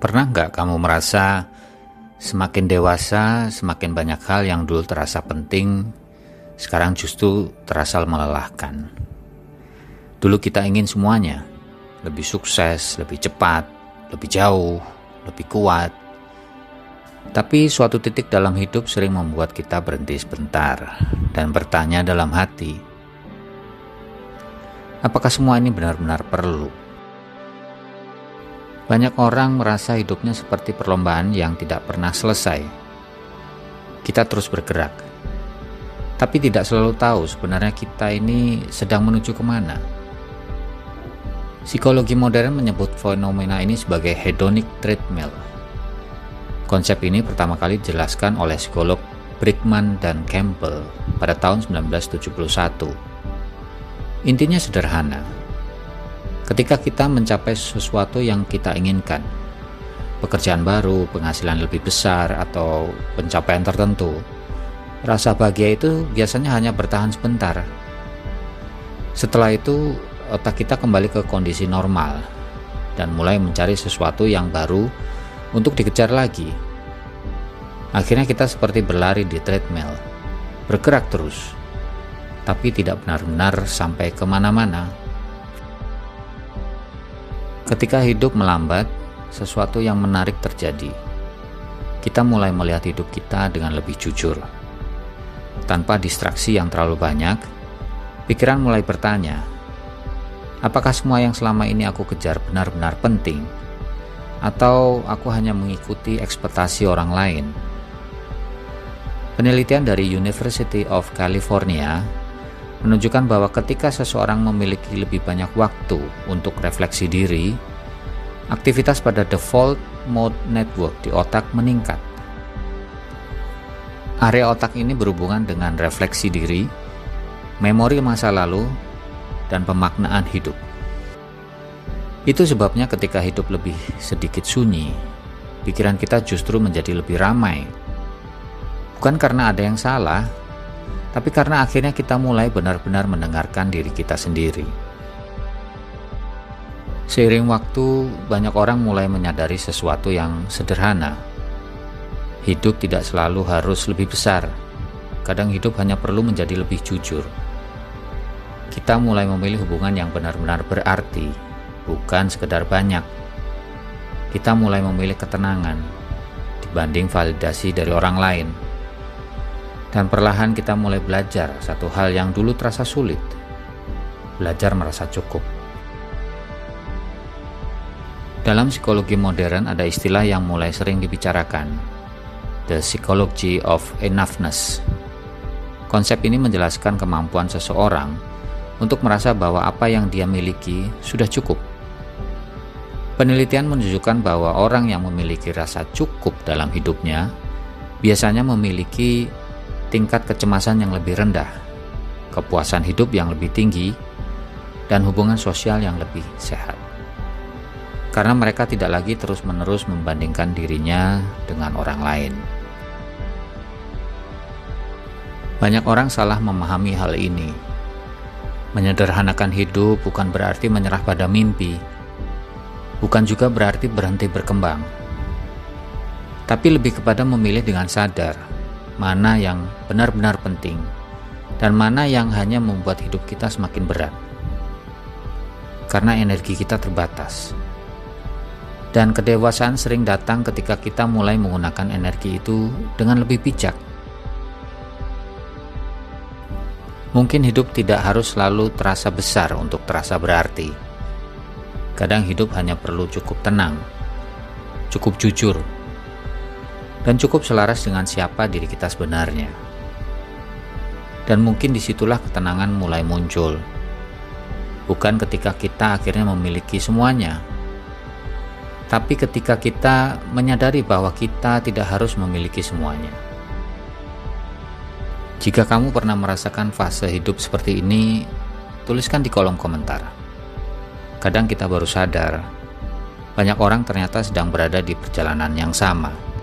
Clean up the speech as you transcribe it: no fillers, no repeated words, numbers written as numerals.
Pernah nggak kamu merasa semakin dewasa, semakin banyak hal yang dulu terasa penting, sekarang justru terasa melelahkan? Dulu kita ingin semuanya, lebih sukses, lebih cepat, lebih jauh, lebih kuat. Tapi suatu titik dalam hidup sering membuat kita berhenti sebentar dan bertanya dalam hati, apakah semua ini benar-benar perlu? Banyak orang merasa hidupnya seperti perlombaan yang tidak pernah selesai. Kita terus bergerak, tapi tidak selalu tahu sebenarnya kita ini sedang menuju kemana. Psikologi modern menyebut fenomena ini sebagai hedonic treadmill. Konsep ini pertama kali dijelaskan oleh psikolog Brickman dan Campbell pada tahun 1971. Intinya sederhana. Ketika kita mencapai sesuatu yang kita inginkan, pekerjaan baru, penghasilan lebih besar, atau pencapaian tertentu, rasa bahagia itu biasanya hanya bertahan sebentar. Setelah itu, otak kita kembali ke kondisi normal dan mulai mencari sesuatu yang baru untuk dikejar lagi. Akhirnya kita seperti berlari di treadmill, bergerak terus, tapi tidak benar-benar sampai kemana-mana. Ketika hidup melambat, sesuatu yang menarik terjadi. Kita mulai melihat hidup kita dengan lebih jujur. Tanpa distraksi yang terlalu banyak, pikiran mulai bertanya, apakah semua yang selama ini aku kejar benar-benar penting? Atau aku hanya mengikuti ekspektasi orang lain? Penelitian dari University of California menunjukkan bahwa ketika seseorang memiliki lebih banyak waktu untuk refleksi diri, aktivitas pada default mode network di otak meningkat. Area otak ini berhubungan dengan refleksi diri, memori masa lalu, dan pemaknaan hidup. Itu sebabnya ketika hidup lebih sedikit sunyi, pikiran kita justru menjadi lebih ramai. Bukan karena ada yang salah, tapi karena akhirnya kita mulai benar-benar mendengarkan diri kita sendiri. Seiring waktu, banyak orang mulai menyadari sesuatu yang sederhana. Hidup tidak selalu harus lebih besar. Kadang hidup hanya perlu menjadi lebih jujur. Kita mulai memilih hubungan yang benar-benar berarti, bukan sekedar banyak. Kita mulai memilih ketenangan dibanding validasi dari orang lain. Dan perlahan kita mulai belajar satu hal yang dulu terasa sulit. Belajar merasa cukup. Dalam psikologi modern ada istilah yang mulai sering dibicarakan, the psychology of enoughness. Konsep ini menjelaskan kemampuan seseorang untuk merasa bahwa apa yang dia miliki sudah cukup. Penelitian menunjukkan bahwa orang yang memiliki rasa cukup dalam hidupnya biasanya memiliki tingkat kecemasan yang lebih rendah, kepuasan hidup yang lebih tinggi, dan hubungan sosial yang lebih sehat. Karena mereka tidak lagi terus-menerus membandingkan dirinya dengan orang lain. Banyak orang salah memahami hal ini. Menyederhanakan hidup bukan berarti menyerah pada mimpi, bukan juga berarti berhenti berkembang, tapi lebih kepada memilih dengan sadar mana yang benar-benar penting dan mana yang hanya membuat hidup kita semakin berat. Karena energi kita terbatas. Dan kedewasaan sering datang ketika kita mulai menggunakan energi itu dengan lebih bijak. Mungkin hidup tidak harus selalu terasa besar untuk terasa berarti. Kadang hidup hanya perlu cukup tenang, cukup jujur, dan cukup selaras dengan siapa diri kita sebenarnya. Dan mungkin disitulah ketenangan mulai muncul. Bukan ketika kita akhirnya memiliki semuanya, tapi ketika kita menyadari bahwa kita tidak harus memiliki semuanya. Jika kamu pernah merasakan fase hidup seperti ini, tuliskan di kolom komentar. Kadang kita baru sadar, banyak orang ternyata sedang berada di perjalanan yang sama.